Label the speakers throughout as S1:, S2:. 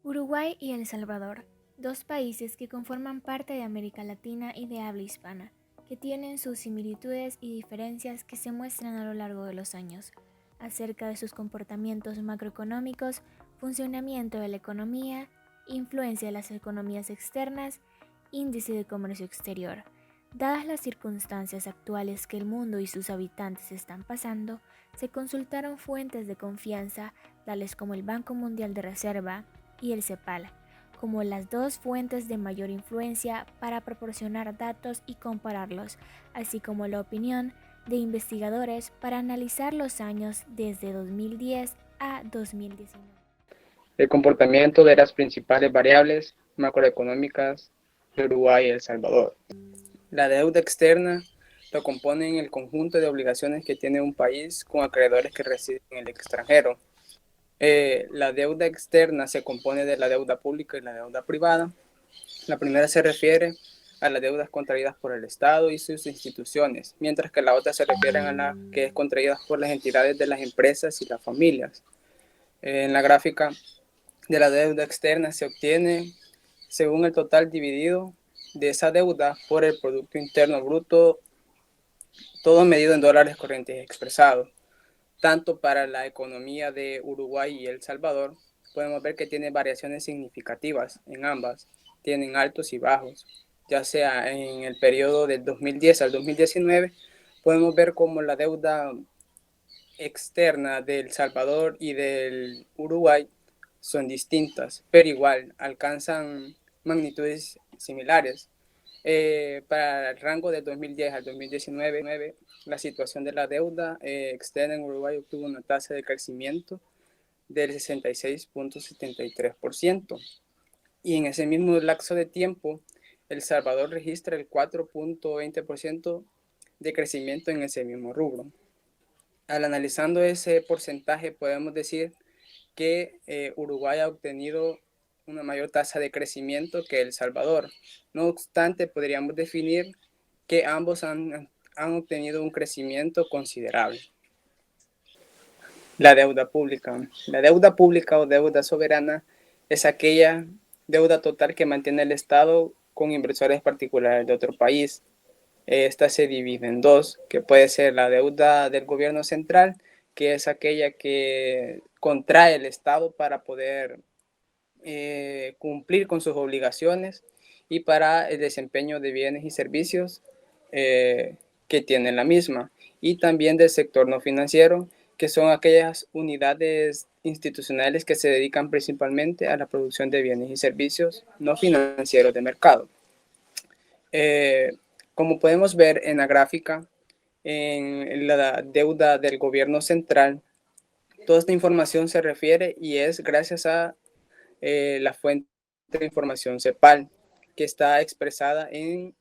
S1: Uruguay y El Salvador, dos países que conforman parte de América Latina y de habla hispana, que tienen sus similitudes y diferencias que se muestran a lo largo de los años, acerca de sus comportamientos macroeconómicos, funcionamiento de la economía, influencia de las economías externas, índice de comercio exterior. Dadas las circunstancias actuales que el mundo y sus habitantes están pasando, se consultaron fuentes de confianza, tales como el Banco Mundial de Reserva y el CEPAL, como las dos fuentes de mayor influencia para proporcionar datos y compararlos, así como la opinión de investigadores para analizar los años desde 2010 a 2019.
S2: El comportamiento de las principales variables macroeconómicas de Uruguay y El Salvador. La deuda externa lo componen el conjunto de obligaciones que tiene un país con acreedores que residen en el extranjero. La deuda externa se compone de la deuda pública y la deuda privada. La primera se refiere a las deudas contraídas por el Estado y sus instituciones, mientras que la otra se refiere a la que es contraída por las entidades de las empresas y las familias. En la gráfica de la deuda externa se obtiene según el total dividido de esa deuda por el Producto Interno Bruto, todo medido en dólares corrientes expresados. Tanto para la economía de Uruguay y El Salvador, podemos ver que tiene variaciones significativas en ambas, tienen altos y bajos, ya sea en el periodo del 2010 al 2019, podemos ver como la deuda externa del Salvador y del Uruguay son distintas, pero igual alcanzan magnitudes similares. Para el rango del 2010 al 2019, la situación de la deuda externa en Uruguay obtuvo una tasa de crecimiento del 66.73%. Y en ese mismo lapso de tiempo, El Salvador registra el 4.20% de crecimiento en ese mismo rubro. Al analizando ese porcentaje, podemos decir que Uruguay ha obtenido una mayor tasa de crecimiento que El Salvador. No obstante, podríamos definir que ambos han obtenido un crecimiento considerable. La deuda pública. La deuda pública o deuda soberana es aquella deuda total que mantiene el Estado con inversores particulares de otro país. Esta se divide en dos, que puede ser la deuda del gobierno central, que es aquella que contrae el Estado para poder cumplir con sus obligaciones y para el desempeño de bienes y servicios que tiene la misma. Y también del sector no financiero, que son aquellas unidades institucionales que se dedican principalmente a la producción de bienes y servicios no financieros de mercado. Como podemos ver en la gráfica, en la deuda del gobierno central, toda esta información se refiere y es gracias a la fuente de información CEPAL, que está expresada en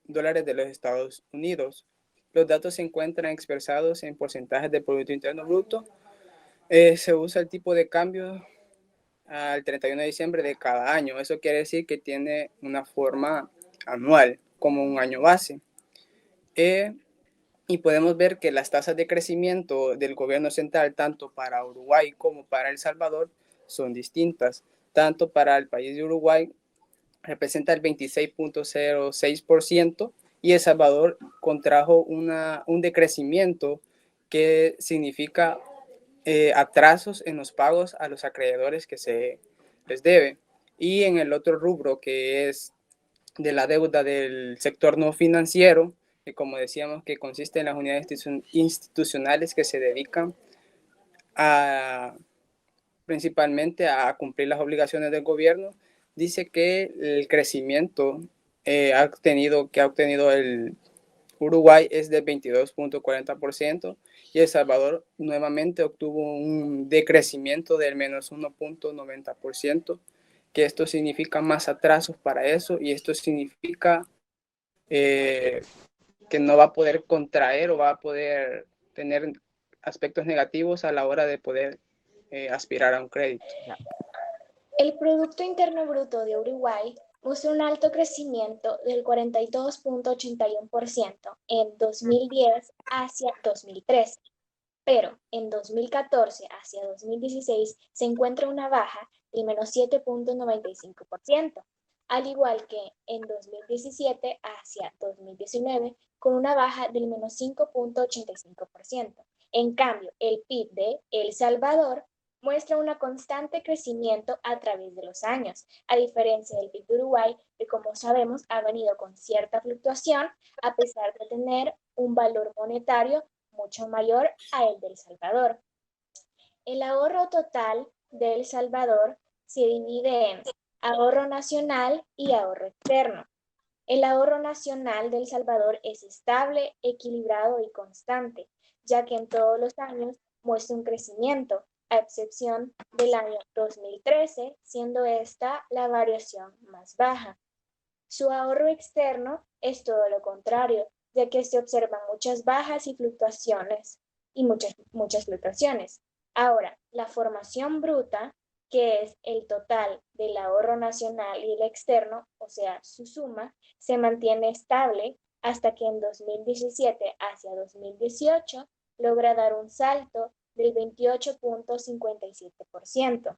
S2: dólares de los Estados Unidos. Los datos se encuentran expresados en porcentajes de Producto Interno Bruto. Se usa el tipo de cambio al 31 de diciembre de cada año. Eso quiere decir que tiene una forma anual, como un año base. Y podemos ver que las tasas de crecimiento del gobierno central, tanto para Uruguay como para El Salvador, son distintas. Tanto para el país de Uruguay representa el 26.06% y El Salvador contrajo un decrecimiento que significa atrasos en los pagos a los acreedores que se les debe. Y en el otro rubro, que es de la deuda del sector no financiero, que como decíamos que consiste en las unidades institucionales que se dedican a principalmente a cumplir las obligaciones del gobierno, dice que el crecimiento que ha obtenido el Uruguay es de 22.40% y El Salvador nuevamente obtuvo un decrecimiento del menos 1.90%, que esto significa más atrasos para eso y esto significa eh, que no va a poder contraer o va a poder tener aspectos negativos a la hora de poder aspirar a un crédito.
S3: El Producto Interno Bruto de Uruguay mostró un alto crecimiento del 42.81% en 2010 hacia 2013, pero en 2014 hacia 2016 se encuentra una baja del menos 7,95%, al igual que en 2017 hacia 2019, con una baja del menos 5,85%. En cambio, el PIB de El Salvador muestra un constante crecimiento a través de los años, a diferencia del PIB de Uruguay, que como sabemos ha venido con cierta fluctuación, a pesar de tener un valor monetario mucho mayor a el de El Salvador. El ahorro total de El Salvador se divide en ahorro nacional y ahorro externo. El ahorro nacional de El Salvador es estable, equilibrado y constante, ya que en todos los años muestra un crecimiento, a excepción del año 2013, siendo esta la variación más baja. Su ahorro externo es todo lo contrario, ya que se observan muchas bajas y fluctuaciones, y muchas fluctuaciones. Ahora, la formación bruta, que es el total del ahorro nacional y el externo, o sea, su suma, se mantiene estable hasta que en 2017 hacia 2018 logra dar un salto del 28,57%.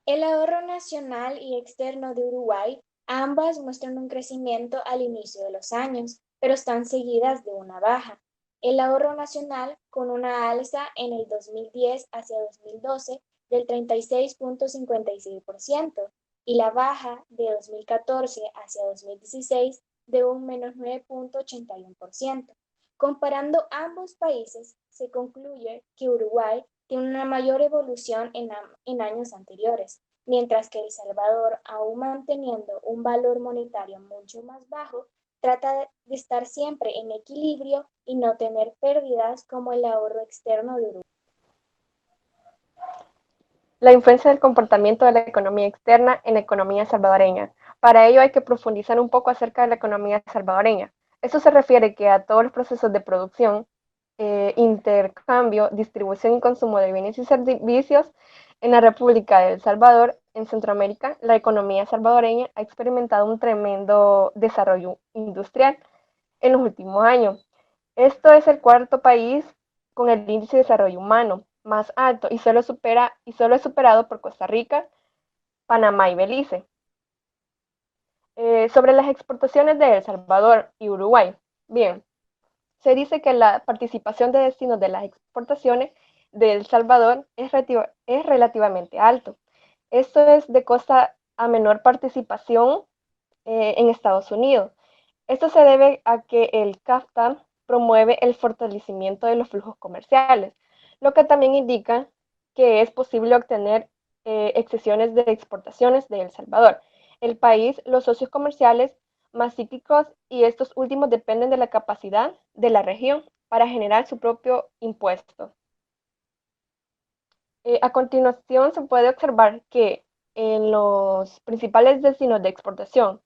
S3: El ahorro nacional y externo de Uruguay, ambas muestran un crecimiento al inicio de los años, pero están seguidas de una baja. El ahorro nacional con una alza en el 2010 hacia 2012 del 36,56% y la baja de 2014 hacia 2016 de un menos 9,81%. Comparando ambos países, se concluye que Uruguay tiene una mayor evolución en años anteriores, mientras que El Salvador, aún manteniendo un valor monetario mucho más bajo, trata de estar siempre en equilibrio y no tener pérdidas como el ahorro externo de Uruguay.
S4: La influencia del comportamiento de la economía externa en la economía salvadoreña. Para ello hay que profundizar un poco acerca de la economía salvadoreña. Esto se refiere que a todos los procesos de producción, intercambio, distribución y consumo de bienes y servicios en la República de El Salvador, en Centroamérica, la economía salvadoreña ha experimentado un tremendo desarrollo industrial en los últimos años. Esto es el cuarto país con el índice de desarrollo humano más alto y solo es superado por Costa Rica, Panamá y Belice. Sobre las exportaciones de El Salvador y Uruguay. Bien, se dice que la participación de destinos de las exportaciones de El Salvador es relativamente alto. Esto es de costa a menor participación en Estados Unidos. Esto se debe a que el CAFTA promueve el fortalecimiento de los flujos comerciales, lo que también indica que es posible obtener excesiones de exportaciones de El Salvador. El país, los socios comerciales más cíclicos y estos últimos dependen de la capacidad de la región para generar su propio impuesto. A continuación se puede observar que en los principales destinos de exportación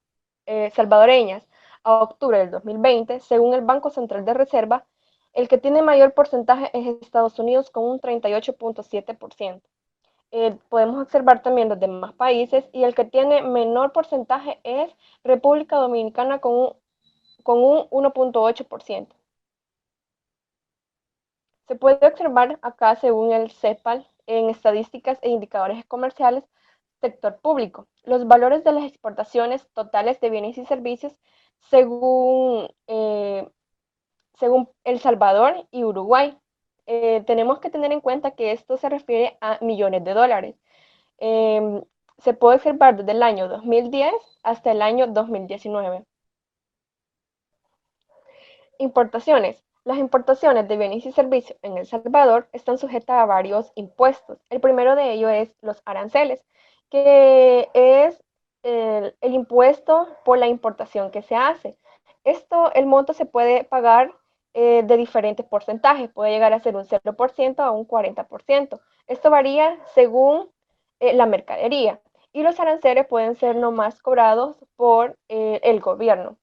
S4: salvadoreñas a octubre del 2020, según el Banco Central de Reserva, el que tiene mayor porcentaje es Estados Unidos con un 38,7%. Podemos observar también los demás países y el que tiene menor porcentaje es República Dominicana con un 1,8%. Se puede observar acá, según el CEPAL, en estadísticas e indicadores comerciales, sector público, los valores de las exportaciones totales de bienes y servicios según, según El Salvador y Uruguay. Tenemos que tener en cuenta que esto se refiere a millones de dólares. Se puede observar desde el año 2010 hasta el año 2019. Importaciones. Las importaciones de bienes y servicios en El Salvador están sujetas a varios impuestos. El primero de ellos es los aranceles, que es el impuesto por la importación que se hace. El monto se puede pagar de diferentes porcentajes, puede llegar a ser un 0% a un 40%. Esto varía según la mercadería y los aranceles pueden ser nomás cobrados por el gobierno.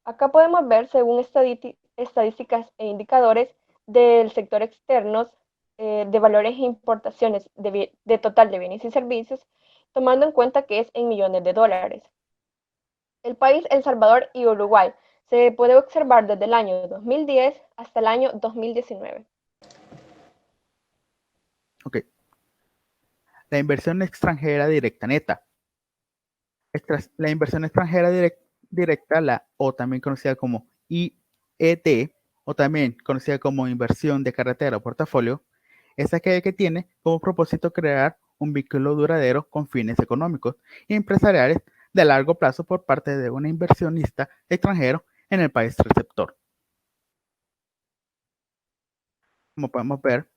S4: Acá podemos ver, según estadísticas e indicadores del sector externos, de valores e importaciones de total de bienes y servicios, tomando en cuenta que es en millones de dólares. El país El Salvador y Uruguay se puede observar desde el año 2010 hasta el año 2019.
S5: Ok. La inversión extranjera directa neta. La inversión extranjera directa, o también conocida como IET, o también conocida como inversión de cartera o portafolio, es aquella que tiene como propósito crear un vínculo duradero con fines económicos y empresariales de largo plazo por parte de un inversionista extranjero en el país receptor. Como podemos ver,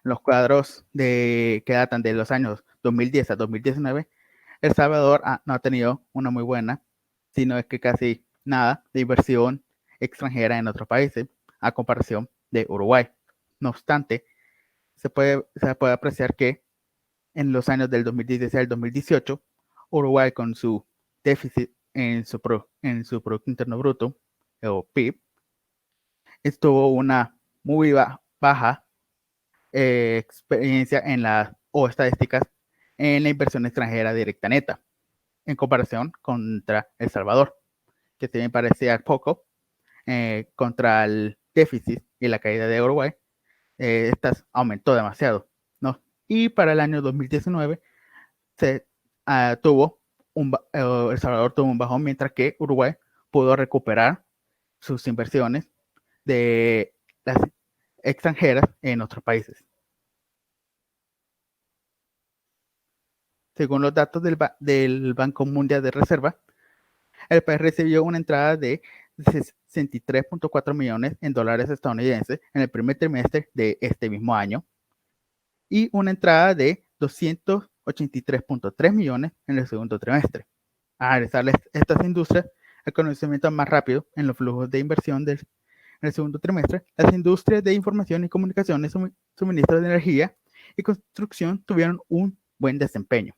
S5: los cuadros que datan de los años 2010 a 2019, El Salvador no ha tenido una muy buena, sino es que casi nada de inversión extranjera en otros países, a comparación de Uruguay. No obstante, se puede apreciar que en los años del 2016 al 2018, Uruguay con su déficit en su Producto Interno Bruto, o PIB, estuvo una muy baja experiencia o estadísticas en la inversión extranjera directa neta, en comparación contra El Salvador, que se me parecía poco, contra el déficit y la caída de Uruguay, estas aumentó demasiado, ¿no? Y para el año 2019 El Salvador tuvo un bajón, mientras que Uruguay pudo recuperar sus inversiones de las extranjeras en otros países. Según los datos del Banco Mundial de Reserva, el país recibió una entrada de 63.4 millones en dólares estadounidenses en el primer trimestre de este mismo año y una entrada de 283.3 millones en el segundo trimestre. A analizar estas industrias, el conocimiento más rápido en los flujos de inversión en el segundo trimestre, las industrias de información y comunicaciones, suministro de energía y construcción tuvieron un buen desempeño.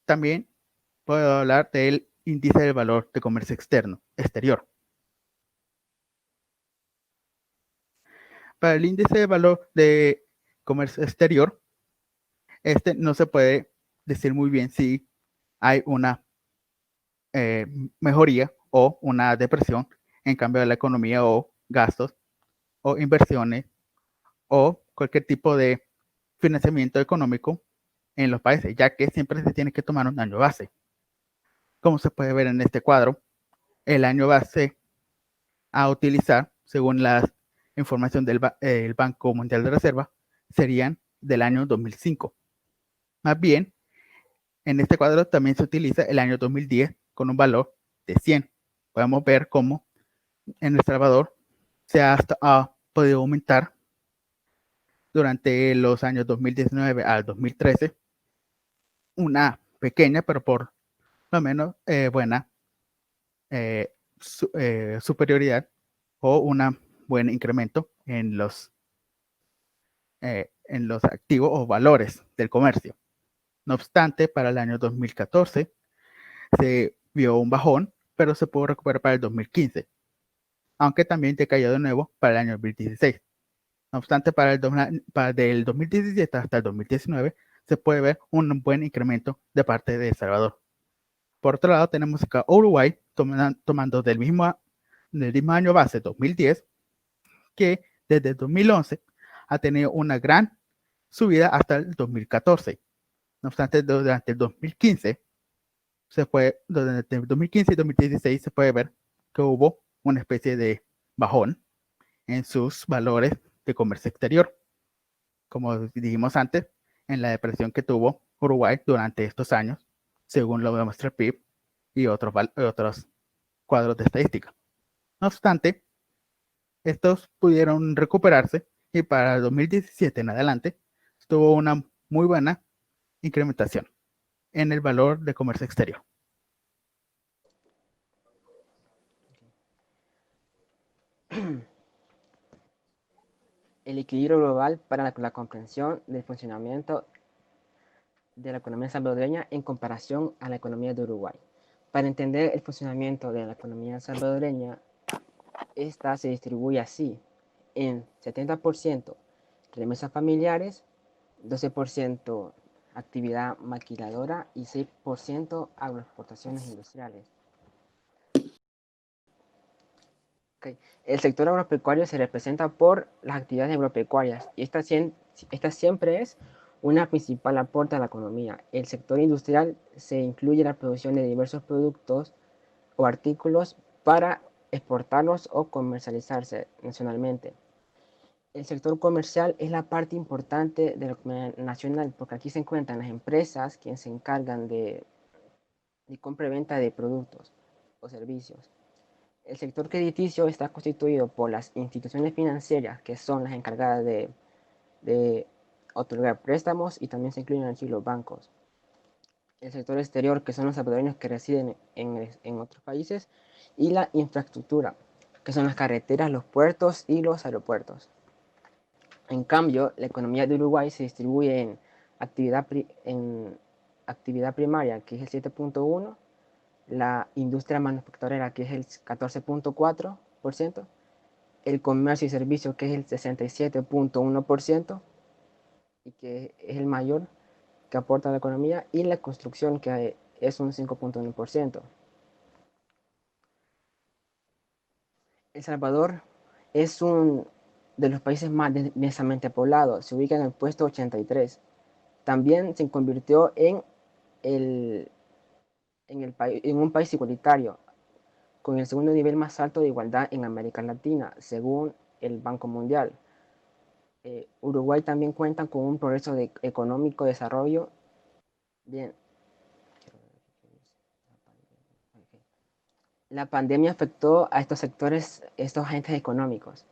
S5: También puedo hablar del índice del valor de comercio exterior. Para el índice de valor de comercio exterior, no se puede decir muy bien si hay una mejoría o una depresión en cambio de la economía o gastos o inversiones o cualquier tipo de financiamiento económico en los países, ya que siempre se tiene que tomar un año base. Como se puede ver en este cuadro, el año base a utilizar, según la información del Banco Mundial de Reserva, serían del año 2005. Más bien, en este cuadro también se utiliza el año 2010 con un valor de 100. Podemos ver cómo en El Salvador se ha podido aumentar durante los años 2019 al 2013 una pequeña, pero por lo menos buena superioridad o un buen incremento en los activos o valores del comercio. No obstante, para el año 2014 se vio un bajón, pero se pudo recuperar para el 2015, aunque también decayó de nuevo para el año 2016. No obstante, del 2017 hasta el 2019 se puede ver un buen incremento de parte de El Salvador. Por otro lado, tenemos acá Uruguay tomando del mismo año base 2010, que desde el 2011 ha tenido una gran subida hasta el 2014. No obstante, durante el 2015 durante el 2015 y 2016 se puede ver que hubo una especie de bajón en sus valores de comercio exterior. Como dijimos antes, en la depresión que tuvo Uruguay durante estos años, según lo demuestra el PIB y otros cuadros de estadística. No obstante, estos pudieron recuperarse y para el 2017 en adelante tuvo una muy buena incrementación en el valor de comercio exterior.
S6: El equilibrio global para la comprensión del funcionamiento de la economía salvadoreña en comparación a la economía de Uruguay. Para entender el funcionamiento de la economía salvadoreña, esta se distribuye así: en 70% remesas familiares, 12% actividad maquiladora y 6% agroexportaciones industriales. Ok. El sector agropecuario se representa por las actividades agropecuarias y esta siempre es una principal aporte a la economía. El sector industrial se incluye la producción de diversos productos o artículos para exportarlos o comercializarse nacionalmente. El sector comercial es la parte importante de la economía nacional porque aquí se encuentran las empresas quienes se encargan de compra y venta de productos o servicios. El sector crediticio está constituido por las instituciones financieras que son las encargadas de otorgar préstamos y también se incluyen aquí los bancos. El sector exterior, que son los salvadoreños que residen en otros países, y la infraestructura, que son las carreteras, los puertos y los aeropuertos. En cambio, la economía de Uruguay se distribuye en actividad primaria, que es el 7.1%, la industria manufacturera, que es el 14.4%, el comercio y servicios, que es el 67.1%, y que es el mayor que aporta a la economía, y la construcción, que es un 5.1%. El Salvador es uno de los países más densamente poblados, se ubica en el puesto 83. También se convirtió en un país igualitario, con el segundo nivel más alto de igualdad en América Latina, según el Banco Mundial. Uruguay también cuenta con un progreso económico de desarrollo. Bien. La pandemia afectó a estos sectores, estos agentes económicos.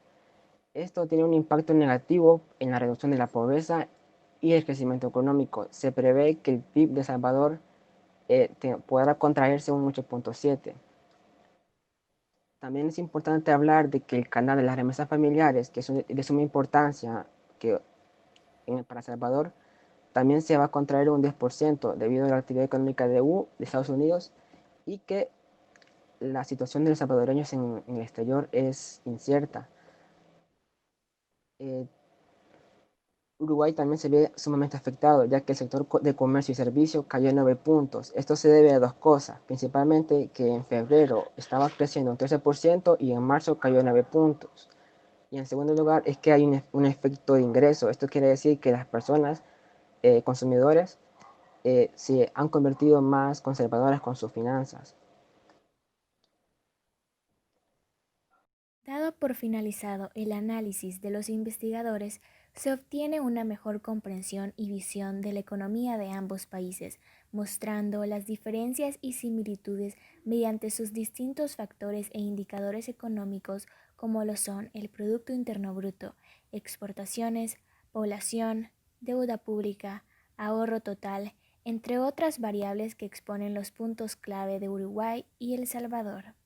S6: Esto tiene un impacto negativo en la reducción de la pobreza y el crecimiento económico. Se prevé que el PIB de El Salvador podrá contraerse un 8.7%. También es importante hablar de que el canal de las remesas familiares, que es de suma importancia para El Salvador, también se va a contraer un 10% debido a la actividad económica de Estados Unidos, y que la situación de los salvadoreños en el exterior es incierta. Uruguay también se ve sumamente afectado, ya que el sector de comercio y servicio cayó en 9 puntos. Esto se debe a dos cosas, principalmente que en febrero estaba creciendo un 13% y en marzo cayó en 9 puntos. Y en segundo lugar es que hay un efecto de ingreso. Esto quiere decir que las personas, consumidores, se han convertido más conservadoras con sus finanzas.
S1: Dado por finalizado el análisis de los investigadores, se obtiene una mejor comprensión y visión de la economía de ambos países, mostrando las diferencias y similitudes mediante sus distintos factores e indicadores económicos como lo son el Producto Interno Bruto, exportaciones, población, deuda pública, ahorro total, entre otras variables que exponen los puntos clave de Uruguay y El Salvador.